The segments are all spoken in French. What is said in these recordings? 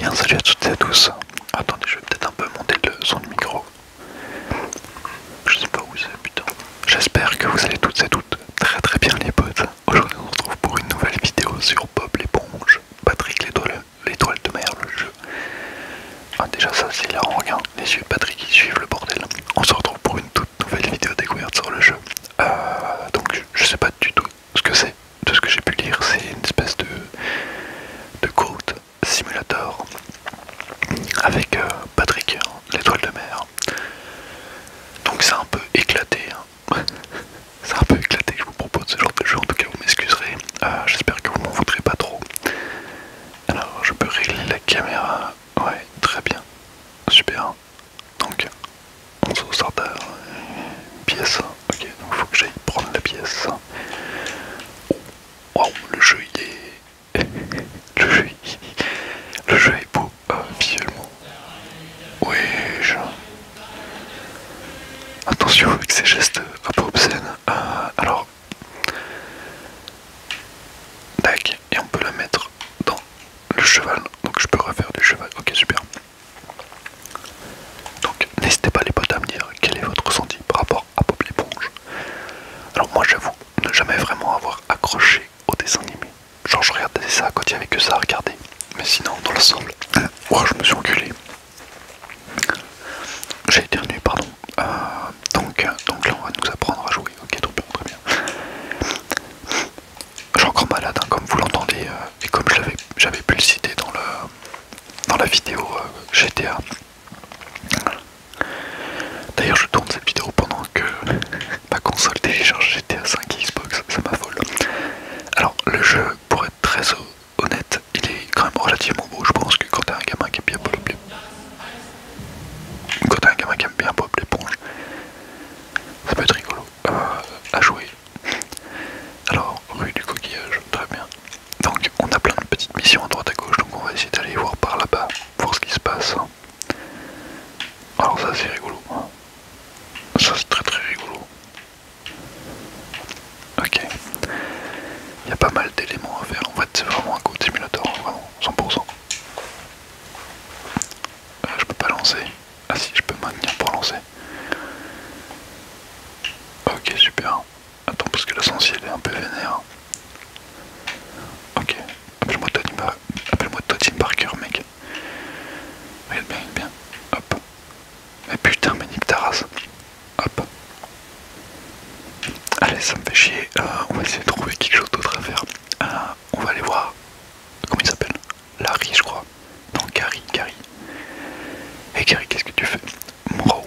bien, salut à toutes et à tous. Attendez, je vais peut-être un peu monter le son du micro. Je sais pas où c'est, putain. J'espère que vous allez toutes et toutes très très bien les potes. Aujourd'hui on se retrouve pour une nouvelle vidéo sur Bob l'éponge, Patrick l'étoile de mer, le jeu. Ah, déjà ça c'est hilarant, regarde, les yeux de Patrick qui suivent le bordel. On se retrouve pour une toute nouvelle vidéo découverte sur le jeu. Donc je sais pas du tout ce que c'est. De ce que j'ai pu lire, c'est une espèce de Goat Simulator avec Patrick, l'étoile de mer. Donc c'est un peu éclaté, hein. C'est un peu éclaté que je vous propose ce genre de jeu, en tout cas vous m'excuserez. J'espère que vous m'en voudrez pas trop. Alors je peux régler la caméra, ouais très bien, super. Donc on se sort d'une pièce, ok, donc il faut que j'aille prendre la pièce. Waouh, le jeu il est... le jeu est beau visuellement. Oui, attention avec ces gestes un peu obscènes. Alors, tac, et on peut la mettre dans le cheval. Donc je peux refaire du cheval. Ok, super. Donc n'hésitez pas les potes à me dire quel est votre ressenti par rapport à Bob l'éponge. Alors moi j'avoue ne jamais vraiment avoir accroché au dessin animé. Genre je regardais ça quand il y avait que ça à regarder. Mais sinon dans l'ensemble, wow, je me suis enculé. J'ai éternué, pardon. Donc là on va nous apprendre à jouer. Ok, trop bien, très bien. Je suis encore malade, hein, comme vous l'entendez, et comme j'avais pu le citer dans la vidéo GTA. D'ailleurs je tourne cette vidéo pendant que ma console télécharge GTA 5 Xbox, ça m'affole. Alors le jeu, pour être très honnête, il est quand même relativement beau. Je pense que quand t'es un gamin qui aime bien Bob l'éponge, ça peut être rigolo à jouer. Alors, rue du coquillage, très bien. Donc on a plein de petites missions à droite à gauche, donc on va essayer d'aller voir par là-bas, voir ce qui se passe. Alors ça c'est rigolo. Ça c'est très très rigolo. Ok. Il y a pas mal d'éléments à faire. En fait c'est vraiment un Goat Simulator, vraiment, 100%. Je peux pas lancer. Ah si, je peux maintenir pour lancer. Ok, super. Attends, parce que l'essentiel est un peu vénère. Ok, appelle-moi Todd Parker, mec. Regarde bien, regarde bien. Hop. Mais putain, mais nique ta race. Hop. Allez, ça me fait chier. On va essayer de trouver quelque chose d'autre à faire. On va aller voir. Comment il s'appelle? Larry, je crois. Non, Gary. Hey Gary, qu'est-ce que tu fais? Miaou.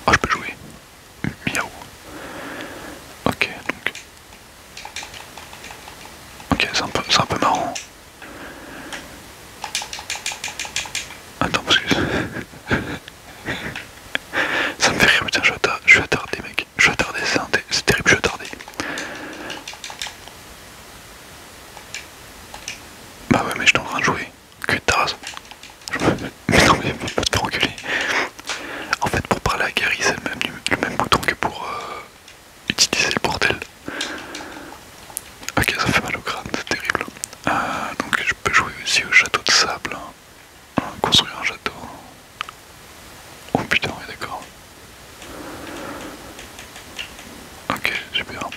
Oh, je peux jouer. Miaou. Ok, donc. Ok, c'est un peu marrant. Attends, parce que... ça me fait rire, putain, je suis attardé, mec. Je suis attardé, c'est terrible, je suis attardé. Bah ouais, mais je suis en train de jouer. Que ta raison. Mais non, mais faut pas te faire enculer. En fait, pour parler à Gary, c'est le même bouton que pour utiliser le bordel. Ok, ça fait mal au crâne, c'est terrible. Donc je peux jouer aussi au château de sable. Construire un château. Oh putain, ouais, d'accord. Ok, super.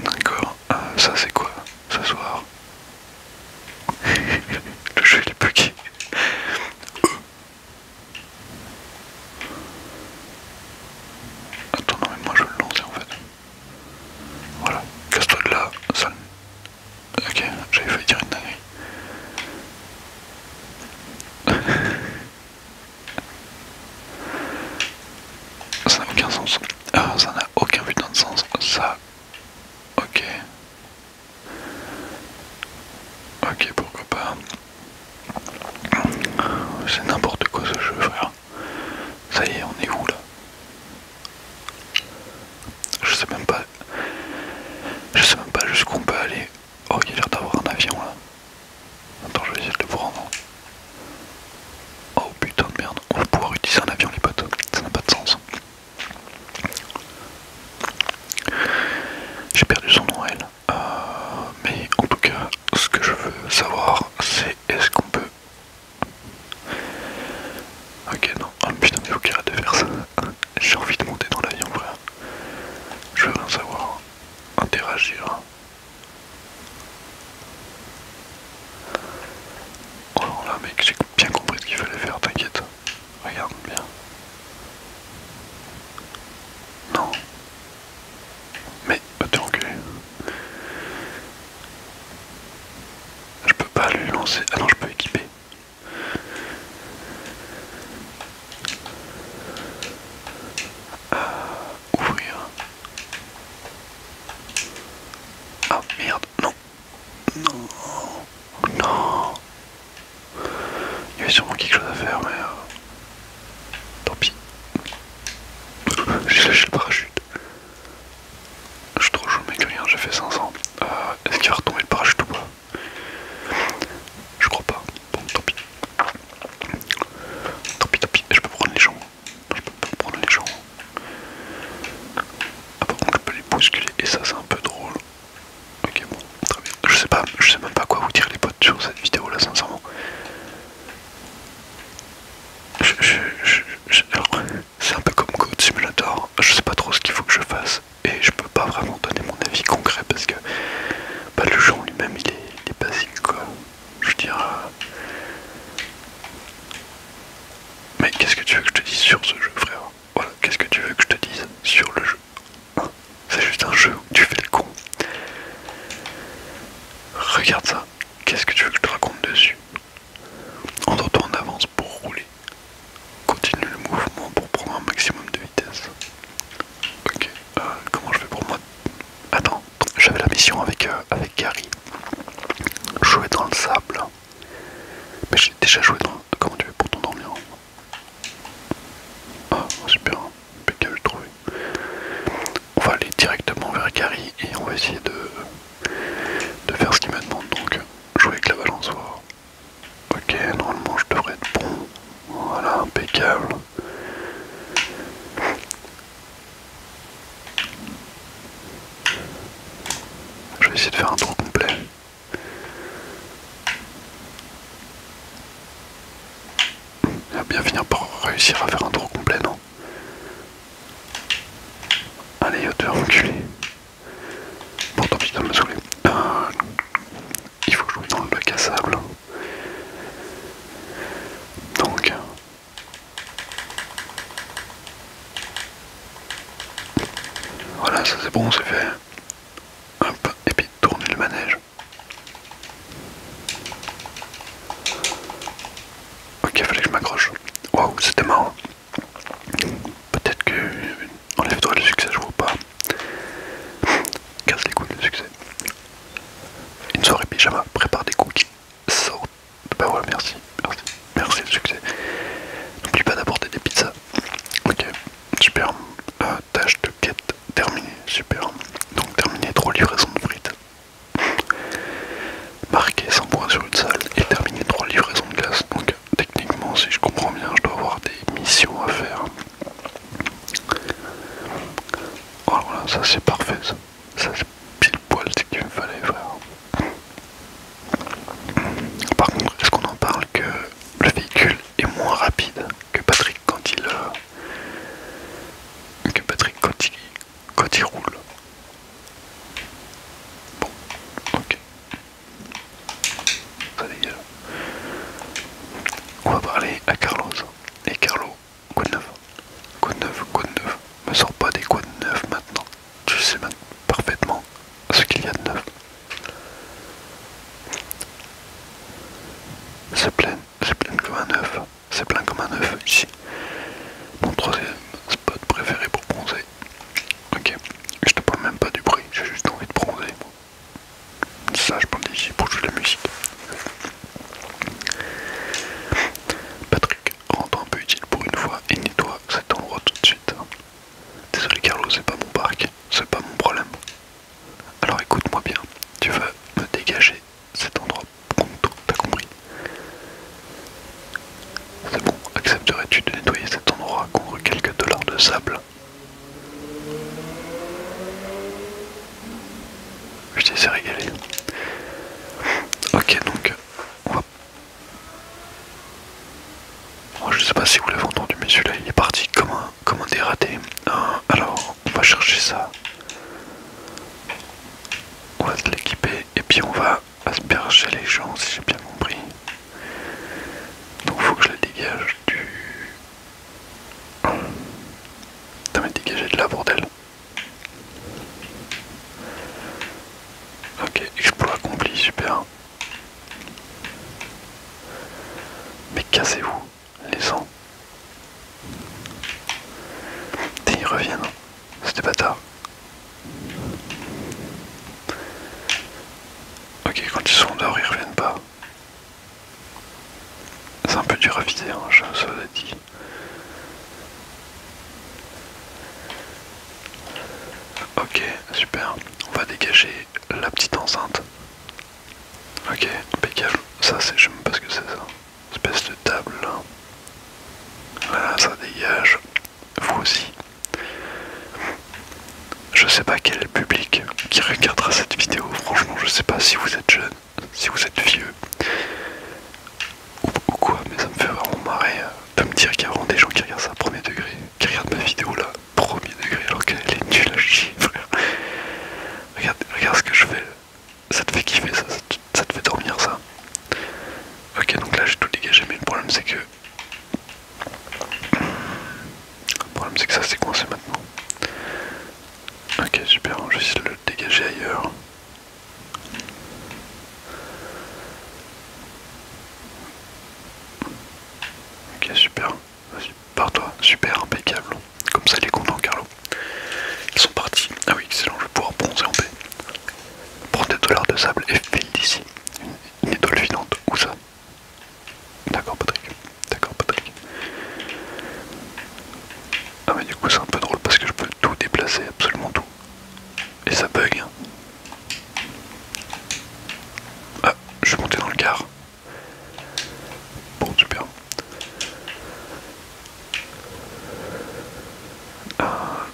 D'accord. Ça c'est quoi? S'asseoir. Le jeu il est bugué. Attends, non mais moi je vais le lancer en fait. Voilà, casse-toi de là, sale. Ok, j'avais failli dire une dinguerie. Ça n'a aucun sens. Ça n'a aucun putain de sens. Ça. Ok. Ok, pourquoi pas. C'est n'importe quoi ce jeu, frère. Ça y est, on est où là? Je sais même pas. Je sais même pas jusqu'où on peut aller. Oh, il y a l'air d'avoir un avion là. Attends, je vais essayer de le prendre. Oh putain de merde, on va pouvoir utiliser un avion les potes. Ça n'a pas de sens. J'ai perdu son nom elle. Mais en tout cas, ce que je veux savoir, c'est Voilà mec, j'ai bien compris ce qu'il fallait faire, t'inquiète. Regarde bien. Non. Mais, t'es enculé. Je peux pas lui lancer. Ah non, je peux équiper. Ouvrir. Ah merde, non. Non. Non. Il y avait sûrement quelque chose à faire, mais tant pis. J'ai lâché le parachute. Je suis trop chaud mec, regarde, j'ai fait 500. Est-ce qu'il va retomber le parachute ou pas? Je crois pas. Bon, tant pis. Tant pis, je peux prendre les gens. Non, je peux pas prendre les gens. Ah, par contre, je peux les bousculer et ça, c'est un peu drôle. Ok, bon, très bien. Je sais même pas quoi vous dire les potes sur cette vidéo là, sincèrement. Alors, c'est un peu comme Code Simulator. Je sais pas trop ce qu'il faut que je fasse et je peux pas vraiment donner mon avis concret parce que bah, le jeu en lui-même il est basique quoi. Je veux dire. Mais qu'est-ce que tu veux que je te dise sur ce jeu, frère? Voilà, qu'est-ce que tu veux que je te dise sur le jeu? C'est juste un jeu où tu fais le con. Regarde ça. Qu'est-ce que tu veux que je te raconte dessus? Entends-toi en avance pour rouler. Continue le mouvement pour prendre un maximum de vitesse. Ok, comment je fais pour moi? Attends, j'avais la mission avec Gary. Jouer dans le sable. Mais j'ai déjà joué dans... Comment tu fais pour t'endormir? Ah, super, impeccable, je trouve. On va aller directement vers Gary et on va essayer de faire ce qu'il me demande. Donc, jouer avec la balançoire. Ok, normalement je devrais être bon. Voilà, impeccable. Je vais essayer de faire un tour complet. Il va bien finir par réussir à faire un tour complet, non? Allez, hauteur enculé. Bon, tant pis, ça m'a saoulé. Il faut que je joue dans le bac à sable. Donc... Voilà, ça c'est bon, c'est fait. Hop, et puis tourner le manège. Ok, fallait que je m'accroche. Waouh, c'était marrant. Peut-être que... Enlève-toi le succès, je vois pas. Casse les couilles le succès. Une soirée pyjama, prépare des cookies. Saute. Bah voilà, merci. Merci le succès. N'oublie pas d'apporter des pizzas. Ok, super. Tâche de quête terminée, super. Donc terminer 3 livraisons de frites. Marquer 100 points sur une salle et terminer 3 livraisons de glace. Donc techniquement, si je comprends bien, je dois avoir des missions à faire. Voilà, ça c'est parfait ça. Ça c'est pile poil ce qu'il me fallait, frère. Par contre, est-ce qu'on en parle que le véhicule est moins rapide que Patrick quand il roule? Bon, ok. Ça dégage. On va parler à Carlos. Et Carlo, quoi de neuf? Quoi de neuf? Quoi de neuf? Me sors pas des quoi de neuf maintenant. Tu sais parfaitement ce qu'il y a de neuf. C'est plein comme un œuf. C'est plein comme un œuf ici. Mon troisième spot préféré pour bronzer. Ok, je te parle même pas du bruit, j'ai juste envie de bronzer. Ça, je parle d'ici pour jouer la musique. Patrick, rentre un peu utile pour une fois et nettoie cet endroit tout de suite. Désolé Carlo, c'est pas mon parc, c'est pas mon problème. Alors écoute-moi bien, tu vas me dégager cet endroit contre tout, t'as compris? C'est bon, accepterais-tu de nettoyer cet endroit contre quelques dollars de sable? Je t'ai régalé. Ok, donc on va... Oh, je sais pas si vous l'avez entendu, mais celui-là il est parti comme un dératé. Alors, on va chercher ça. On va se l'équiper et puis on va asperger les gens si j'ai bien compris. cassez-vous, les sangs. Et ils reviennent, c'était pas tard. Ok, quand ils sont dehors, ils reviennent pas. C'est un peu dur à viser, hein, ça l'a dit. Ok, super. On va dégager la petite enceinte. Ok, impeccable. Ça, c'est, je sais même pas ce que c'est ça. Espèce de table là. Voilà, ça dégage. Vous aussi. Je sais pas quel est le public qui regardera cette vidéo. Franchement, je sais pas si vous êtes jeune, si vous êtes vieux ou quoi, mais ça me fait vraiment marrer de me dire qu'il y a vraiment des gens qui regardent ça premier degré, qui regardent ma vidéo là, premier degré, alors qu'elle est nulle à chier, frère. Regarde ce que je fais. Ça te fait kiffer ça te fait dormir ça. Ok, donc là j'ai tout dégagé, mais le problème c'est que ça s'est coincé maintenant. Ok, super, je vais essayer de le dégager ailleurs. Ok, super. Vas-y, pars-toi. Super, impeccable. Comme ça, il est content, Carlo. Ils sont partis. Ah oui, excellent, je vais pouvoir bronzer en paix. Prends des dollars de sable et file d'ici. Une étoile filante. Où ça? D'accord, Patrick. D'accord, Patrick. Ah mais du coup, c'est un peu drôle parce que je peux tout déplacer, absolument tout. Et ça bug. Hein. Ah, je suis monté dans le car. Bon, super.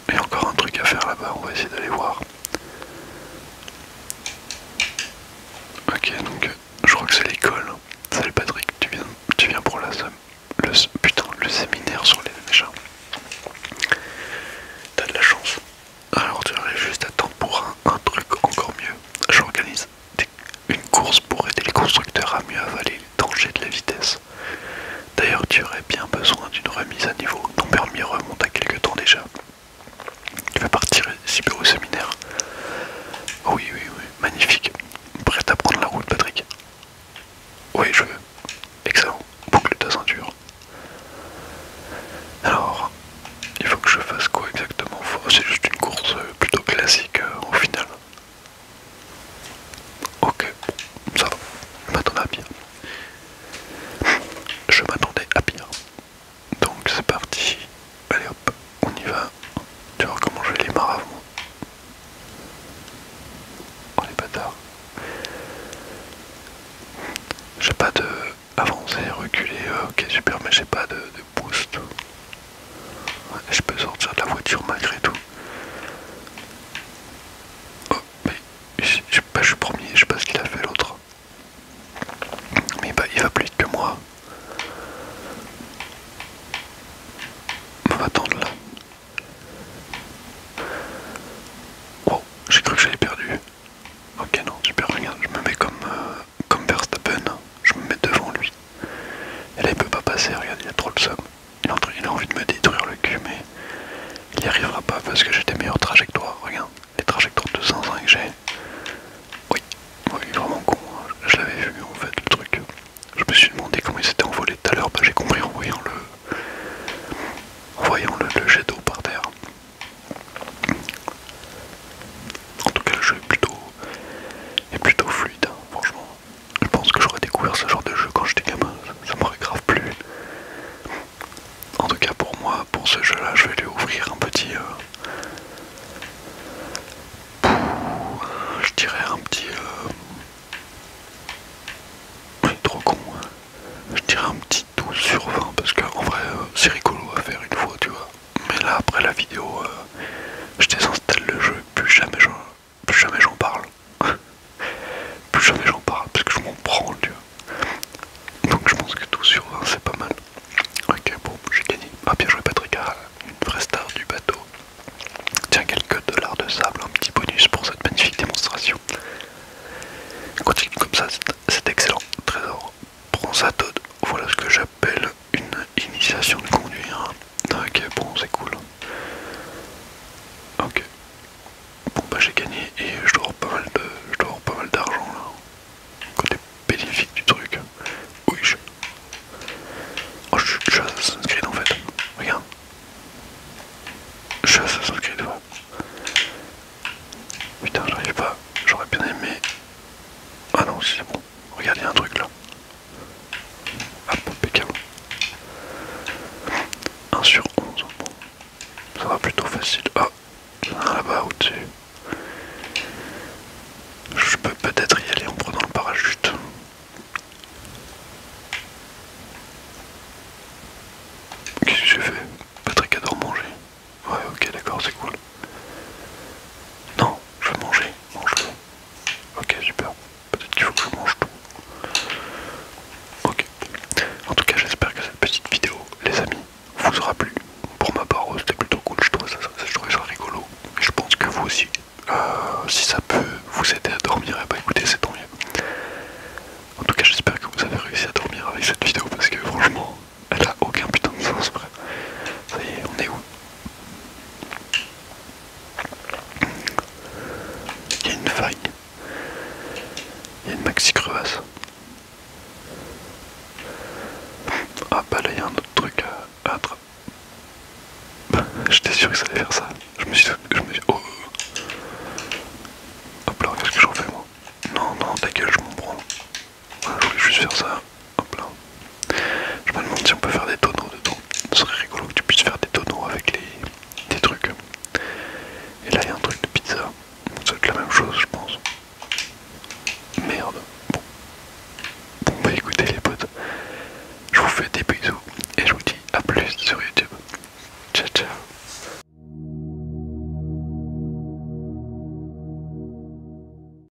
Il y a encore un truc à faire là-bas, on va essayer d'aller voir. Ok, donc je crois que c'est l'école. Salut Patrick, tu viens pour le séminaire sur les méchants. T'as de la chance. Alors tu aurais juste à temps pour un truc encore mieux. J'organise une course pour aider les constructeurs à mieux avaler les dangers de la vitesse. D'ailleurs, tu aurais bien besoin d'une remise à niveau. Ton permis remonte à quelques temps déjà. Tu vas partir ici au séminaire. Oui, oui, oui, magnifique. Prête à prendre la route, Patrick? Oui, je veux. Excellent. Boucle ta ceinture. Alors, il faut que je fasse quoi exactement? C'est juste une course plutôt classique au final. Ok, ça va. Je m'attendais à pire. Je m'attendais à pire. Donc c'est parti. Allez hop, on y va. Tu vois comment je vais les marre avant. Oh les bâtards. J'ai pas de avancer, reculer, ok super, mais j'ai pas de boost. Ouais, je peux sortir de la voiture malgré tout. Oh, mais je suis premier, je sais pas ce qu'il a fait l'autre. Mais bah, il va plus vite que moi. On va attendre là. Oh, j'ai cru que j'avais perdu. Ok non, super, regarde, je me mets comme Verstappen, je me mets devant lui. Et là il peut pas passer, regarde, il a trop le seum. Il a envie de me détruire le cul, mais il y arrivera pas parce que j'ai des meilleures trajectoires, regarde. Les trajectoires de zinzin que j'ai. Oui, oui, vraiment con, hein. Je l'avais vu en fait le truc. Je me suis demandé comment il s'était envolé tout à l'heure, bah j'ai compris en voyant le jet d'eau par terre. En tout cas le jeu est plutôt fluide, hein, franchement. Je pense que j'aurais découvert ce genre de jeu quand j'étais gamin, ça m'aurait grave plu. En tout cas pour moi, pour ce jeu là, je vais lui ouvrir un petit... je dirais un petit... oui, trop con. Je dirais un petit 12 sur 20 parce qu'en vrai c'est rigolo à faire une fois, tu vois. Mais là après la vidéo, je désinstalle le jeu, plus jamais j'en parle. Plus jamais j'en parle parce que je m'en prends, tu vois. Donc je pense que 12 sur 20 c'est pas mal. Ok, bon, j'ai gagné. Ah bien joué Patrick, une vraie star du bateau. Tiens, quelques dollars de sable, un petit bonus pour cette magnifique démonstration. Continue comme ça, c'est excellent. Trésor, prends ça Todd. Voilà ce que j'appelle une initiation de conduire. Ok, bon, c'est cool. Ok. si on peut faire des